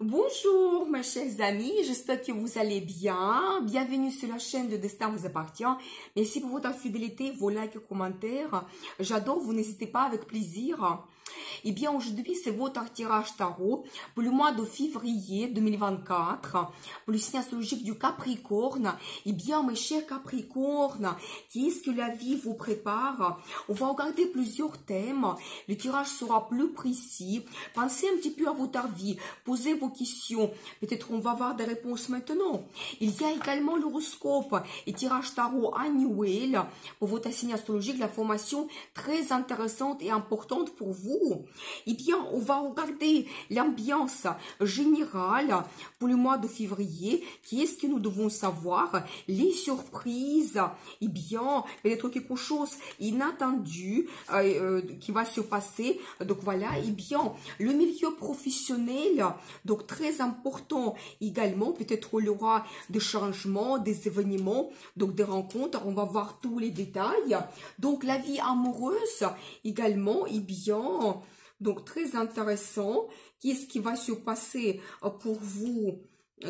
Bonjour mes chers amis, j'espère que vous allez bien. Bienvenue sur la chaîne de Destin vous appartient. Merci pour votre fidélité, vos likes et commentaires. J'adore, vous n'hésitez pas, avec plaisir. Eh bien, aujourd'hui, c'est votre tirage tarot pour le mois de février 2024, pour le signe astrologique du Capricorne. Eh bien, mes chers Capricornes, qu'est-ce que la vie vous prépare? On va regarder plusieurs thèmes. Le tirage sera plus précis. Pensez un petit peu à votre vie. Posez vos questions. Peut-être on va avoir des réponses maintenant. Il y a également l'horoscope et tirage tarot annuel pour votre signe astrologique. La formation très intéressante et importante pour vous. Eh bien, on va regarder l'ambiance générale pour le mois de février. Qu'est-ce que nous devons savoir? Les surprises. Eh bien, peut-être quelque chose inattendu qui va se passer. Donc voilà, eh bien, le milieu professionnel, donc très important également. Peut-être il y aura des changements, des événements, donc des rencontres. On va voir tous les détails. Donc la vie amoureuse également, eh bien, donc très intéressant. Qu'est-ce qui va se passer pour vous?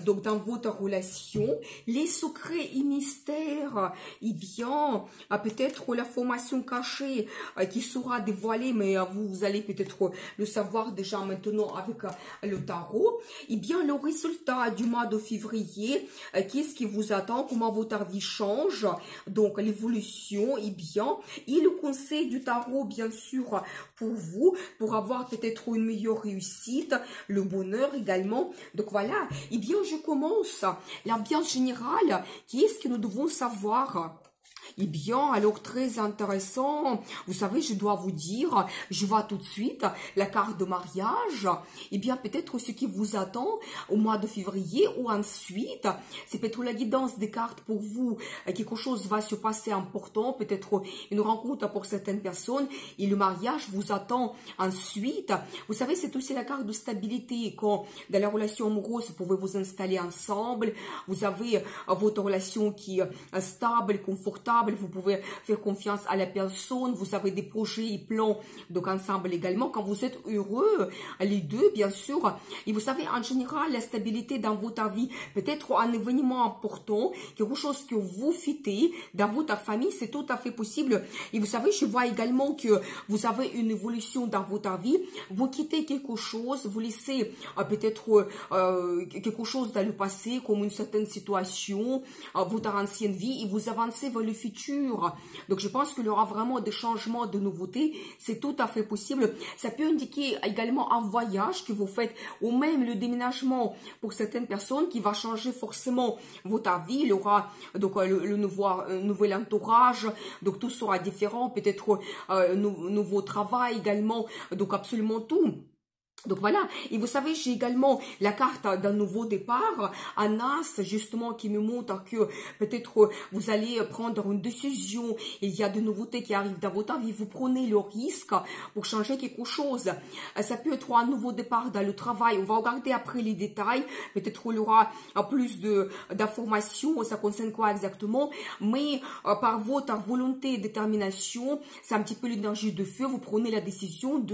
Donc, dans votre relation, les secrets et mystères, eh bien, peut-être la formation cachée qui sera dévoilée, mais vous allez peut-être le savoir déjà maintenant avec le tarot. Eh bien, le résultat du mois de février, qu'est-ce qui vous attend, comment votre vie change, donc l'évolution, eh bien, et le conseil du tarot, bien sûr, pour vous, pour avoir peut-être une meilleure réussite, le bonheur également. Donc, voilà, eh bien, je commence l'ambiance générale. Qu'est-ce que nous devons savoir? Eh bien, alors très intéressant. Vous savez, je dois vous dire, je vois tout de suite la carte de mariage. Eh bien, peut-être ce qui vous attend au mois de février ou ensuite, c'est peut-être la guidance des cartes pour vous. Quelque chose va se passer important, peut-être une rencontre pour certaines personnes et le mariage vous attend ensuite. Vous savez, c'est aussi la carte de stabilité. Quand dans la relation amoureuse, vous pouvez vous installer ensemble. Vous avez votre relation qui est stable, confortable. Vous pouvez faire confiance à la personne. Vous avez des projets et plans donc ensemble également. Quand vous êtes heureux, les deux, bien sûr. Et vous savez, en général, la stabilité dans votre vie, peut-être un événement important, quelque chose que vous fêtez dans votre famille, c'est tout à fait possible. Et vous savez, je vois également que vous avez une évolution dans votre vie. Vous quittez quelque chose, vous laissez peut-être quelque chose dans le passé, comme une certaine situation, votre ancienne vie, et vous avancez vers le futur. Donc, je pense qu'il y aura vraiment des changements, de nouveautés. C'est tout à fait possible. Ça peut indiquer également un voyage que vous faites ou même le déménagement pour certaines personnes qui va changer forcément votre vie. Il y aura donc le nouvel entourage. Donc, tout sera différent. Peut-être nouveau travail également. Donc, absolument tout. Donc voilà, et vous savez, j'ai également la carte d'un nouveau départ, un as justement qui me montre que peut-être vous allez prendre une décision, il y a de nouveautés qui arrivent dans votre vie, vous prenez le risque pour changer quelque chose. Ça peut être un nouveau départ dans le travail, on va regarder après les détails, peut-être il y aura plus d'informations, ça concerne quoi exactement, mais par votre volonté et détermination, c'est un petit peu l'énergie de feu, vous prenez la décision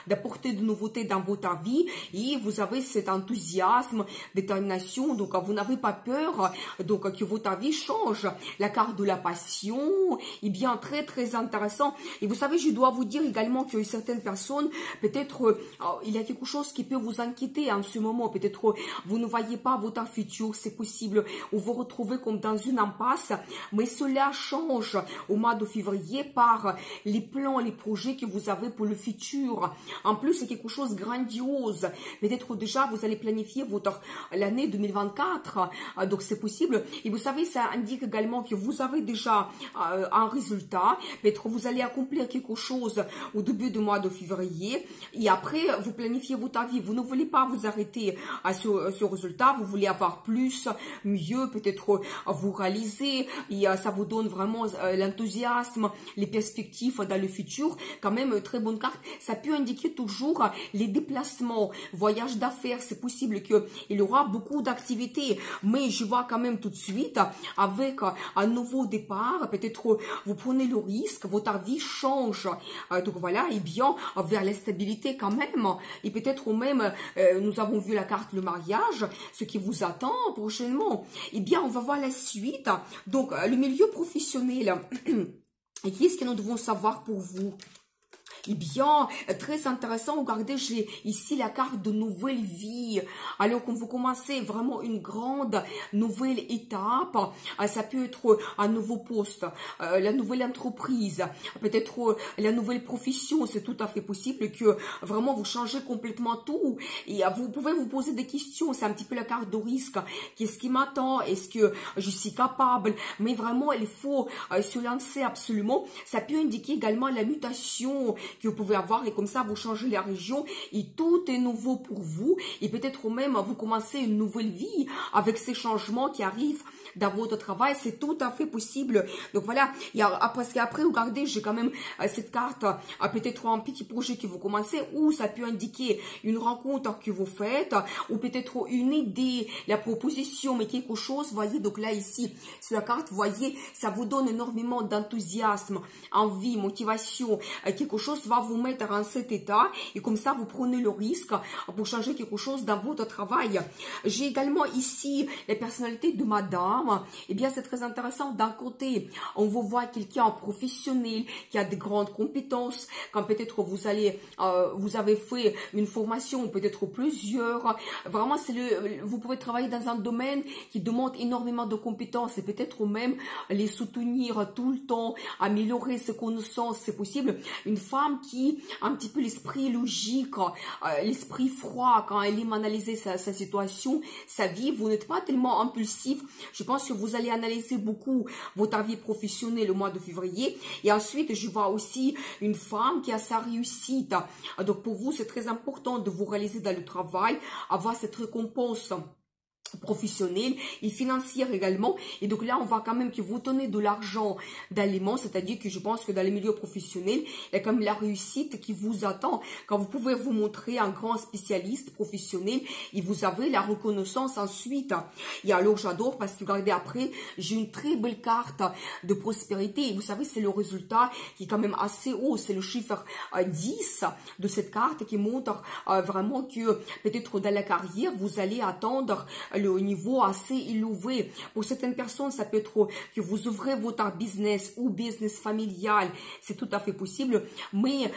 d'apporter de nouveautés dans votre vie et vous avez cet enthousiasme, détermination, donc vous n'avez pas peur donc que votre vie change. La carte de la passion est bien très intéressant. Et vous savez, je dois vous dire également que certaines personnes, peut-être il y a quelque chose qui peut vous inquiéter en ce moment, peut-être vous ne voyez pas votre futur, c'est possible, ou vous retrouvez comme dans une impasse, mais cela change au mois de février par les plans, les projets que vous avez pour le futur. En plus, c'est quelque chose de grandiose. Peut-être déjà vous allez planifier l'année 2024, donc c'est possible. Et vous savez, ça indique également que vous avez déjà un résultat. Peut-être vous allez accomplir quelque chose au début du mois de février et après vous planifiez votre vie. Vous ne voulez pas vous arrêter à ce résultat, vous voulez avoir plus, mieux, peut-être vous réaliser et ça vous donne vraiment l'enthousiasme, les perspectives dans le futur. Quand même, très bonne carte. Ça peut indiquer toujours les déplacements déplacement, voyage d'affaires, c'est possible qu'il y aura beaucoup d'activités, mais je vois quand même tout de suite, avec un nouveau départ, peut-être vous prenez le risque, votre vie change, donc voilà, et bien, vers la stabilité quand même, et peut-être même, nous avons vu la carte le mariage, ce qui vous attend prochainement, et bien, on va voir la suite, donc, le milieu professionnel, et qu'est-ce que nous devons savoir pour vous? Eh bien, très intéressant, regardez, j'ai ici la carte de nouvelle vie. Alors, quand vous commencez vraiment une grande nouvelle étape, ça peut être un nouveau poste, la nouvelle entreprise, peut-être la nouvelle profession, c'est tout à fait possible que vraiment vous changez complètement tout. Et vous pouvez vous poser des questions, c'est un petit peu la carte de risque. Qu'est-ce qui m'attend? Est-ce que je suis capable? Mais vraiment, il faut se lancer absolument. Ça peut indiquer également la mutation que vous pouvez avoir et comme ça vous changez la région et tout est nouveau pour vous et peut-être même vous commencez une nouvelle vie avec ces changements qui arrivent dans votre travail, c'est tout à fait possible. Donc voilà, parce qu'après regardez, j'ai quand même cette carte, peut-être un petit projet que vous commencez ou ça peut indiquer une rencontre que vous faites ou peut-être une idée, la proposition, mais quelque chose, voyez, donc là ici sur la carte, voyez, ça vous donne énormément d'enthousiasme, envie, motivation, quelque chose va vous mettre en cet état et comme ça vous prenez le risque pour changer quelque chose dans votre travail. J'ai également ici la personnalité de madame. Eh bien c'est très intéressant. D'un côté on vous voit quelqu'un professionnel qui a de grandes compétences, quand peut-être vous avez fait une formation, peut-être plusieurs, vraiment vous pouvez travailler dans un domaine qui demande énormément de compétences et peut-être même les soutenir tout le temps, améliorer ses connaissances, c'est possible. Une femme qui a un petit peu l'esprit logique, l'esprit froid quand elle aime analyser sa situation, sa vie. Vous n'êtes pas tellement impulsif. Je pense que vous allez analyser beaucoup votre vie professionnelle au mois de février. Et ensuite, je vois aussi une femme qui a sa réussite. Donc pour vous, c'est très important de vous réaliser dans le travail, avoir cette récompense professionnelle et financière également. Et donc là, on voit quand même que vous tenez de l'argent d'aliments, c'est-à-dire que je pense que dans les milieux professionnels, il y a quand même la réussite qui vous attend quand vous pouvez vous montrer un grand spécialiste professionnel et vous avez la reconnaissance ensuite. Et alors, j'adore parce que regardez après, j'ai une très belle carte de prospérité et vous savez, c'est le résultat qui est quand même assez haut, c'est le chiffre 10 de cette carte qui montre vraiment que peut-être dans la carrière, vous allez attendre le niveau assez élevé. Pour certaines personnes, ça peut être que vous ouvrez votre business ou business familial. C'est tout à fait possible. Mais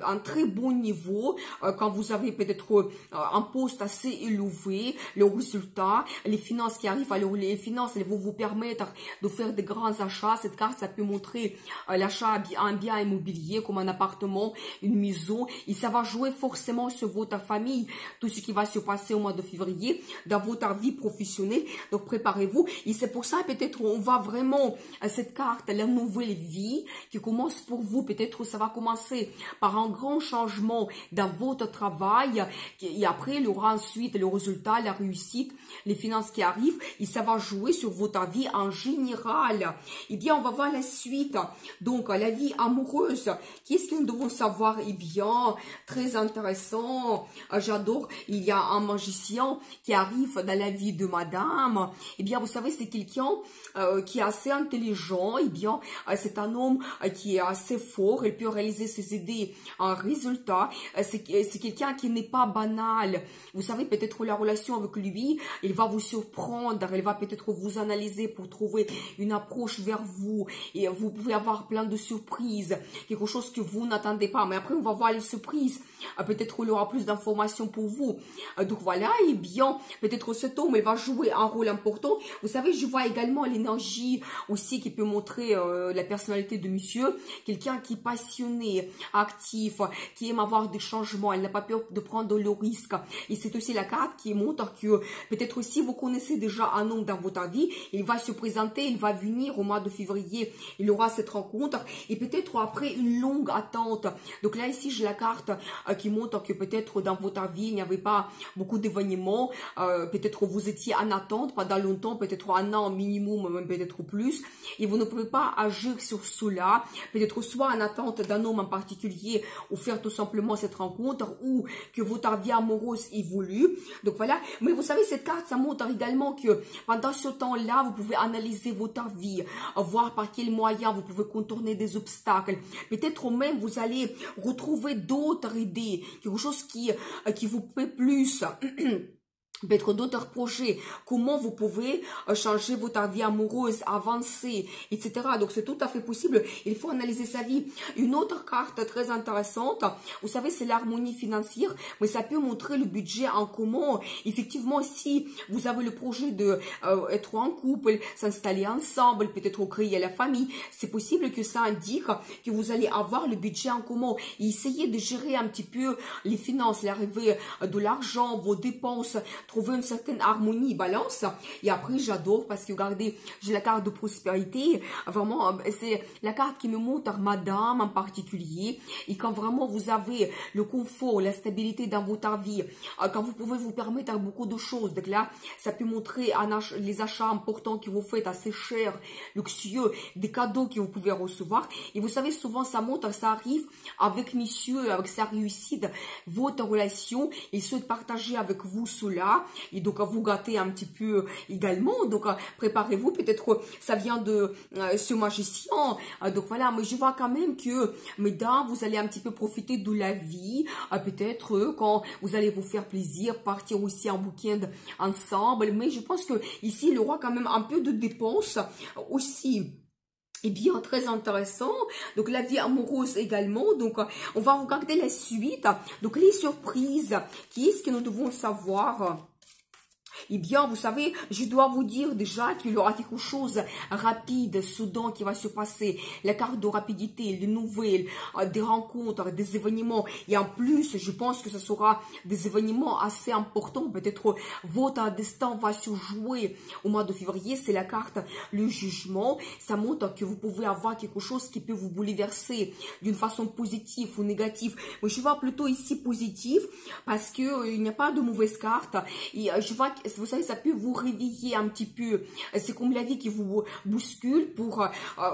un très bon niveau, quand vous avez peut-être un poste assez élevé, le résultat, les finances qui arrivent, alors les finances, elles vont vous permettre de faire de grands achats. Cette carte, ça peut montrer l'achat d'un bien immobilier comme un appartement, une maison. Et ça va jouer forcément sur votre famille. Tout ce qui va se passer au mois de février dans votre vie professionnelle, donc préparez-vous et c'est pour ça peut-être on va vraiment à cette carte, la nouvelle vie qui commence pour vous, peut-être ça va commencer par un grand changement dans votre travail et après il y aura ensuite le résultat, la réussite, les finances qui arrivent et ça va jouer sur votre vie en général. Eh bien on va voir la suite, donc la vie amoureuse, qu'est-ce que nous devons savoir? Eh bien très intéressant, j'adore, il y a un magicien qui arrive dans la vie de madame. Eh bien vous savez, c'est quelqu'un qui est assez intelligent. Eh bien c'est un homme qui est assez fort, il peut réaliser ses idées en résultat. C'est quelqu'un qui n'est pas banal. Vous savez, peut-être la relation avec lui, il va vous surprendre, il va peut-être vous analyser pour trouver une approche vers vous et vous pouvez avoir plein de surprises, quelque chose que vous n'attendez pas, mais après on va voir les surprises, peut-être il y aura plus d'informations pour vous. Donc voilà, et bien peut-être cet homme il va jouer un rôle important. Vous savez, je vois également l'énergie aussi qui peut montrer la personnalité de monsieur, quelqu'un qui est passionné, actif, qui aime avoir des changements, elle n'a pas peur de prendre le risque. Et c'est aussi la carte qui montre que peut-être si vous connaissez déjà un homme dans votre vie, il va se présenter, il va venir au mois de février, il aura cette rencontre et peut-être après une longue attente. Donc là ici j'ai la carte qui montre que peut-être dans votre vie il n'y avait pas beaucoup d'événements, peut-être peut-être vous étiez en attente pendant longtemps, peut-être un an minimum, même peut-être plus, et vous ne pouvez pas agir sur cela, peut-être soit en attente d'un homme en particulier, ou faire tout simplement cette rencontre, ou que votre vie amoureuse évolue. Donc voilà, mais vous savez, cette carte, ça montre également que pendant ce temps-là, vous pouvez analyser votre vie, voir par quels moyens vous pouvez contourner des obstacles. Peut-être même vous allez retrouver d'autres idées, quelque chose qui vous plaît plus. Peut-être d'autres projets, comment vous pouvez changer votre vie amoureuse, avancer, etc. Donc c'est tout à fait possible, il faut analyser sa vie. Une autre carte très intéressante, vous savez, c'est l'harmonie financière, mais ça peut montrer le budget en commun. Effectivement, si vous avez le projet de être en couple, s'installer ensemble, peut-être créer la famille, c'est possible que ça indique que vous allez avoir le budget en commun et essayer de gérer un petit peu les finances, l'arrivée de l'argent, vos dépenses, trouver une certaine harmonie, balance. Et après, j'adore parce que regardez, j'ai la carte de prospérité. Vraiment, c'est la carte qui me montre madame en particulier. Et quand vraiment vous avez le confort, la stabilité dans votre vie, quand vous pouvez vous permettre beaucoup de choses. Donc là, ça peut montrer les achats importants que vous faites assez chers, luxueux, des cadeaux que vous pouvez recevoir. Et vous savez, souvent, ça montre, ça arrive avec monsieur, avec sa réussite, votre relation. Il souhaite partager avec vous cela. Et donc, vous gâtez un petit peu également. Donc, préparez-vous. Peut-être ça vient de ce magicien. Donc, voilà. Mais je vois quand même que, mesdames, vous allez un petit peu profiter de la vie. Peut-être quand vous allez vous faire plaisir, partir aussi en week-end ensemble. Mais je pense que ici, il y aura quand même un peu de dépenses aussi. Et bien, très intéressant. Donc, la vie amoureuse également. Donc, on va regarder la suite. Donc, les surprises. Qu'est-ce que nous devons savoir? Eh bien, vous savez, je dois vous dire déjà qu'il y aura quelque chose rapide, soudain qui va se passer. La carte de rapidité, les nouvelles, des rencontres, des événements. Et en plus, je pense que ce sera des événements assez importants. Peut-être votre destin va se jouer au mois de février. C'est la carte, le jugement. Ça montre que vous pouvez avoir quelque chose qui peut vous bouleverser d'une façon positive ou négative. Mais je vois plutôt ici positive parce que il n'y a pas de mauvaise carte. Et je vois que vous savez, ça peut vous réveiller un petit peu. C'est comme la vie qui vous bouscule pour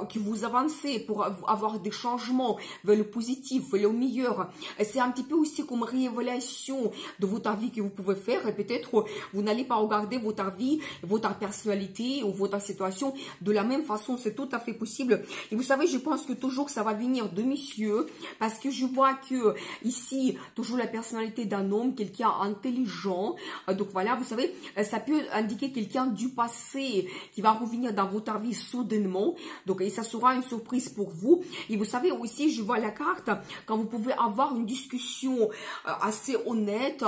que vous avancez, pour avoir des changements vers le positif, vers le meilleur. C'est un petit peu aussi comme révélation de votre vie que vous pouvez faire. Et peut-être vous n'allez pas regarder votre vie, votre personnalité ou votre situation de la même façon. C'est tout à fait possible. Et vous savez, je pense que toujours ça va venir de monsieur parce que je vois que ici, toujours la personnalité d'un homme, quelqu'un intelligent. Donc voilà, vous savez, ça peut indiquer quelqu'un du passé qui va revenir dans votre vie soudainement. Donc, et ça sera une surprise pour vous. Et vous savez aussi, je vois la carte, quand vous pouvez avoir une discussion assez honnête.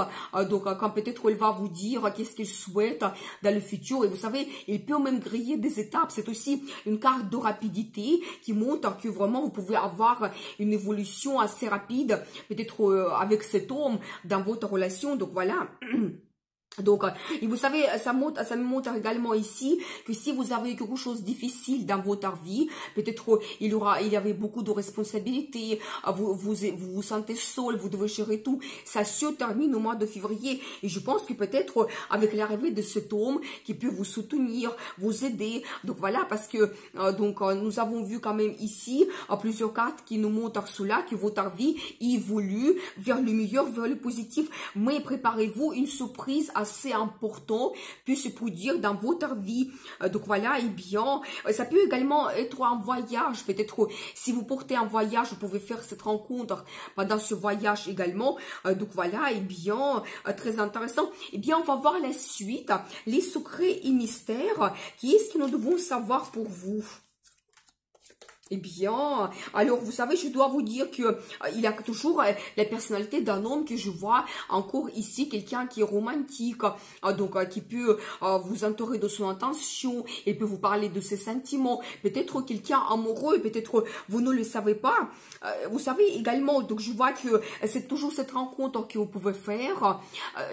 Donc, quand peut-être elle va vous dire qu'est-ce qu'il souhaite dans le futur. Et vous savez, il peut même griller des étapes. C'est aussi une carte de rapidité qui montre que vraiment vous pouvez avoir une évolution assez rapide, peut-être avec cet homme dans votre relation. Donc, voilà. Donc, et vous savez, ça me montre également ici que si vous avez quelque chose de difficile dans votre vie, peut-être il y avait beaucoup de responsabilités, vous sentez seul, vous devez gérer tout. Ça se termine au mois de février. Et je pense que peut-être avec l'arrivée de cet homme qui peut vous soutenir, vous aider. Donc voilà, parce que nous avons vu quand même ici plusieurs cartes qui nous montrent cela, que votre vie évolue vers le meilleur, vers le positif. Mais préparez-vous une surprise assez important peut se produire dans votre vie. Donc voilà, et bien, ça peut également être un voyage. Peut-être si vous portez un voyage, vous pouvez faire cette rencontre pendant ce voyage également. Donc voilà, et bien, très intéressant. Et bien, on va voir la suite, les secrets et mystères. Qu'est-ce que nous devons savoir pour vous? Eh bien, alors vous savez, je dois vous dire que il y a toujours la personnalité d'un homme que je vois encore ici, quelqu'un qui est romantique, qui peut vous entourer de son attention, il peut vous parler de ses sentiments, peut-être quelqu'un amoureux, peut-être vous ne le savez pas. Vous savez également, donc je vois que c'est toujours cette rencontre que vous pouvez faire.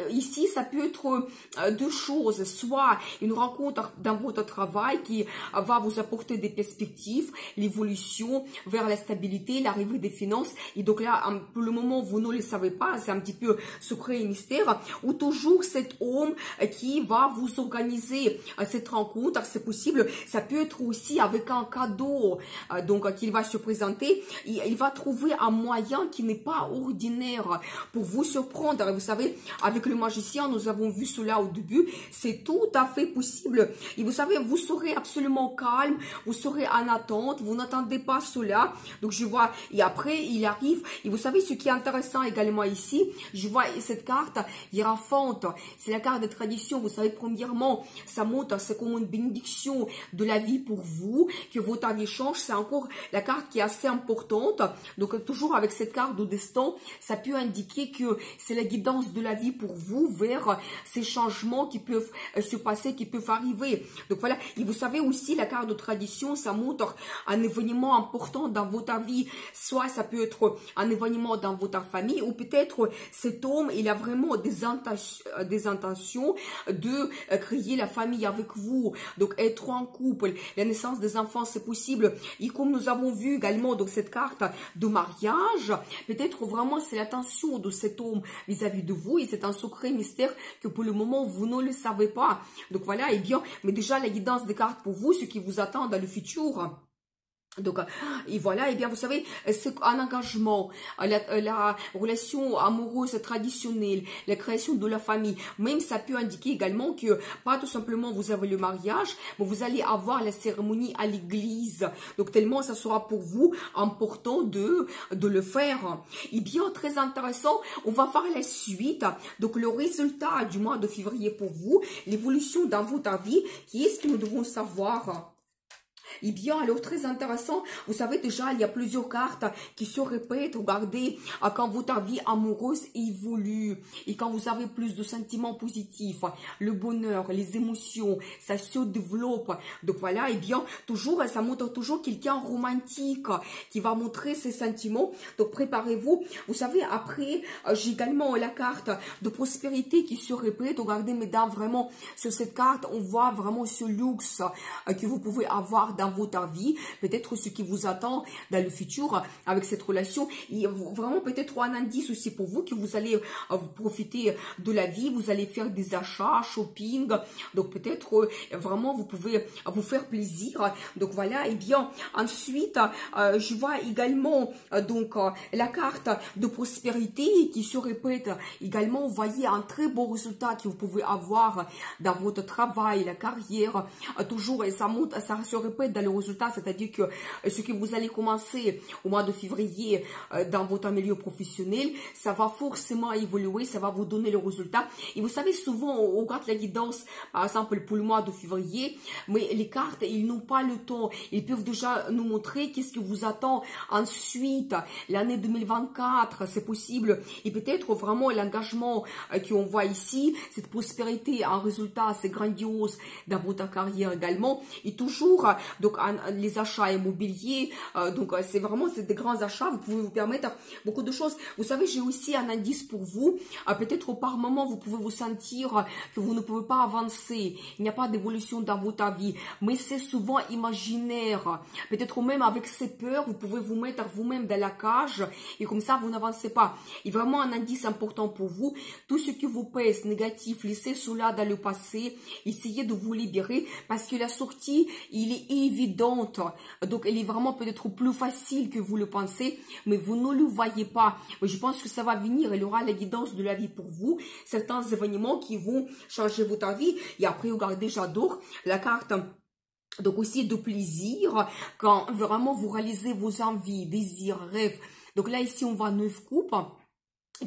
Ici, ça peut être deux choses, soit une rencontre dans votre travail qui va vous apporter des perspectives, l'évolution l'évolution vers la stabilité, l'arrivée des finances. Et donc là, pour le moment, vous ne le savez pas, c'est un petit peu secret et mystère, ou toujours cet homme qui va vous organiser cette rencontre. C'est possible, ça peut être aussi avec un cadeau donc qu'il va se présenter. Il va trouver un moyen qui n'est pas ordinaire pour vous surprendre. Et vous savez, avec le magicien, nous avons vu cela au début, c'est tout à fait possible. Et vous savez, vous serez absolument calme, vous serez en attente, vous n'attendez pas cela. Donc je vois, et après il arrive, et vous savez ce qui est intéressant également ici, je vois cette carte hiérophante, c'est la carte de tradition. Vous savez, premièrement, ça montre, c'est comme une bénédiction de la vie pour vous, que votre vie change. C'est encore la carte qui est assez importante. Donc toujours avec cette carte de destin, ça peut indiquer que c'est la guidance de la vie pour vous vers ces changements qui peuvent se passer, qui peuvent arriver. Donc voilà, et vous savez aussi, la carte de tradition, ça montre un événement important dans votre vie. Soit ça peut être un événement dans votre famille, ou peut-être cet homme, il a vraiment des intentions de créer la famille avec vous, donc être en couple, la naissance des enfants, c'est possible. Et comme nous avons vu également dans cette carte de mariage, peut-être vraiment c'est l'attention de cet homme vis-à-vis de vous, et c'est un secret mystère que pour le moment vous ne le savez pas. Donc voilà, et bien, mais déjà la guidance des cartes pour vous, ce qui vous attend dans le futur. Donc, et voilà, et bien, vous savez, c'est un engagement, la relation amoureuse traditionnelle, la création de la famille. Même ça peut indiquer également que, pas tout simplement vous avez le mariage, mais vous allez avoir la cérémonie à l'église. Donc, tellement ça sera pour vous important de le faire. Et bien, très intéressant, on va faire la suite. Donc, le résultat du mois de février pour vous, l'évolution dans votre vie, qui est ce que nous devons savoir. Eh bien, alors, très intéressant, vous savez déjà, il y a plusieurs cartes qui se répètent. Regardez, quand votre vie amoureuse évolue et quand vous avez plus de sentiments positifs, le bonheur, les émotions, ça se développe. Donc voilà, eh bien, toujours, ça montre toujours quelqu'un romantique qui va montrer ses sentiments. Donc préparez-vous. Vous savez, après, j'ai également la carte de prospérité qui se répète. Regardez, mesdames, vraiment, sur cette carte, on voit vraiment ce luxe que vous pouvez avoir dans votre vie, peut-être ce qui vous attend dans le futur avec cette relation. Et vraiment peut-être un indice aussi pour vous que vous allez profiter de la vie, vous allez faire des achats, shopping, donc peut-être vraiment vous pouvez vous faire plaisir. Donc voilà, et bien ensuite je vois également donc la carte de prospérité qui se répète également. Vous voyez un très beau résultat que vous pouvez avoir dans votre travail, la carrière, toujours, et ça monte, ça se répète dans le résultat, c'est-à-dire que ce que vous allez commencer au mois de février dans votre milieu professionnel, ça va forcément évoluer, ça va vous donner le résultat. Et vous savez, souvent on regarde la guidance, par exemple pour le mois de février, mais les cartes, ils n'ont pas le temps, ils peuvent déjà nous montrer qu'est-ce que vous attend ensuite, l'année 2024, c'est possible, et peut-être vraiment l'engagement qu'on voit ici, cette prospérité, un résultat assez grandiose dans votre carrière également, et toujours donc les achats immobiliers, donc c'est vraiment des grands achats, vous pouvez vous permettre beaucoup de choses. Vous savez, j'ai aussi un indice pour vous, peut-être par moment vous pouvez vous sentir que vous ne pouvez pas avancer, il n'y a pas d'évolution dans votre vie, mais c'est souvent imaginaire, peut-être même avec ces peurs, vous pouvez vous mettre vous-même dans la cage et comme ça vous n'avancez pas. Et vraiment un indice important pour vous, tout ce qui vous pèse négatif, laissez cela dans le passé, essayez de vous libérer parce que la sortie, il est évidente, donc elle est vraiment peut-être plus facile que vous le pensez, mais vous ne le voyez pas. Mais je pense que ça va venir, il y aura la guidance de la vie pour vous, certains événements qui vont changer votre vie. Et après, regardez, j'adore la carte donc aussi de plaisir, quand vraiment vous réalisez vos envies, désirs, rêves. Donc là, ici, on voit 9 coupes.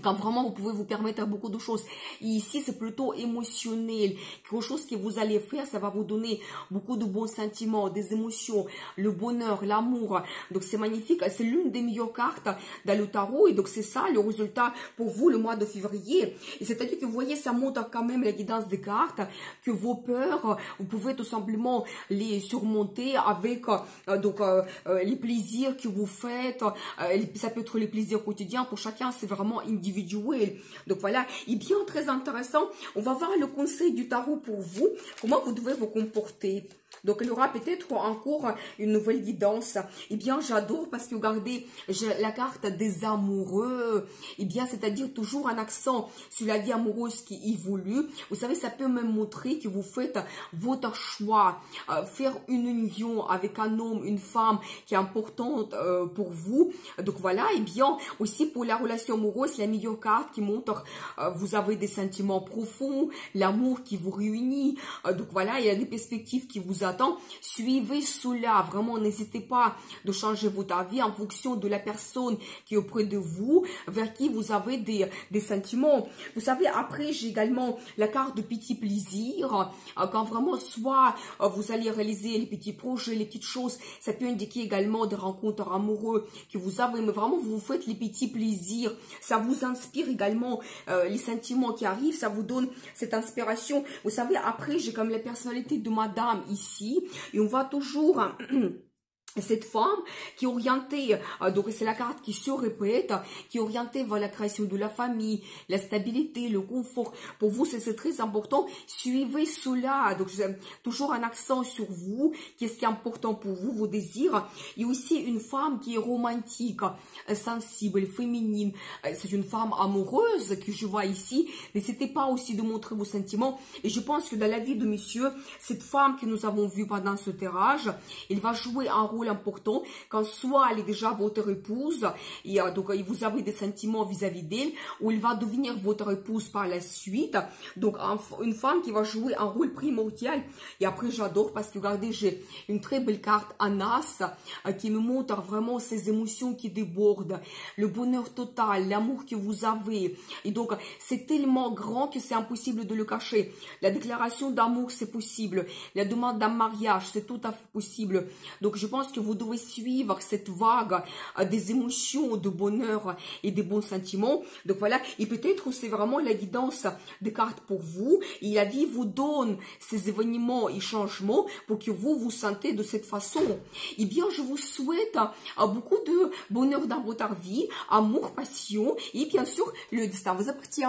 Quand vraiment vous pouvez vous permettre beaucoup de choses. Et ici, c'est plutôt émotionnel. Quelque chose que vous allez faire, ça va vous donner beaucoup de bons sentiments, des émotions, le bonheur, l'amour. Donc, c'est magnifique. C'est l'une des meilleures cartes dans le tarot. Et donc, c'est ça le résultat pour vous le mois de février. Et c'est-à-dire que vous voyez, ça montre quand même la guidance des cartes, que vos peurs, vous pouvez tout simplement les surmonter avec les plaisirs que vous faites. Ça peut être les plaisirs quotidiens. Pour chacun, c'est vraiment individuel. individuel. Donc voilà, et bien très intéressant. On va voir le conseil du tarot pour vous, comment vous devez vous comporter. Donc, il y aura peut-être encore une nouvelle guidance. Eh bien, j'adore parce que, regardez, j'ai la carte des amoureux. Eh bien, c'est-à-dire toujours un accent sur la vie amoureuse qui évolue. Vous savez, ça peut même montrer que vous faites votre choix. Faire une union avec un homme, une femme qui est importante pour vous. Donc, voilà. Eh bien, aussi pour la relation amoureuse, la meilleure carte qui montre vous avez des sentiments profonds, l'amour qui vous réunit. Donc, voilà, il y a des perspectives qui vous attendent. Suivez cela, vraiment n'hésitez pas de changer votre avis en fonction de la personne qui est auprès de vous, vers qui vous avez des sentiments. Vous savez, après j'ai également la carte de petit plaisir, quand vraiment soit vous allez réaliser les petits projets, les petites choses, ça peut indiquer également des rencontres amoureuses que vous avez, mais vraiment vous faites les petits plaisirs, ça vous inspire également les sentiments qui arrivent, ça vous donne cette inspiration. Vous savez, après j'ai comme la personnalité de madame ici, et on voit toujours cette femme qui est orientée, donc c'est la carte qui se répète, qui est orientée vers la création de la famille, la stabilité, le confort. Pour vous, c'est très important. Suivez cela. Donc, toujours un accent sur vous. Qu'est-ce qui est important pour vous, vos désirs. Il y a aussi une femme qui est romantique, sensible, féminine. C'est une femme amoureuse que je vois ici. N'hésitez pas aussi de montrer vos sentiments. Et je pense que dans la vie de monsieur, cette femme que nous avons vue pendant ce tirage, il va jouer un rôle important quand soit elle est déjà votre épouse et donc vous avez des sentiments vis-à-vis d'elle, ou il va devenir votre épouse par la suite. Donc une femme qui va jouer un rôle primordial. Et après j'adore parce que regardez, j'ai une très belle carte en as qui me montre vraiment ces émotions qui débordent, le bonheur total, l'amour que vous avez. Et donc c'est tellement grand que c'est impossible de le cacher. La déclaration d'amour c'est possible, la demande d'un mariage c'est tout à fait possible. Donc je pense que vous devez suivre cette vague des émotions, de bonheur et des bons sentiments. Donc voilà, et peut-être c'est vraiment la guidance des cartes pour vous. Et la vie vous donne ces événements et changements pour que vous vous sentez de cette façon. Eh bien, je vous souhaite beaucoup de bonheur dans votre vie, amour, passion et bien sûr, le destin vous appartient.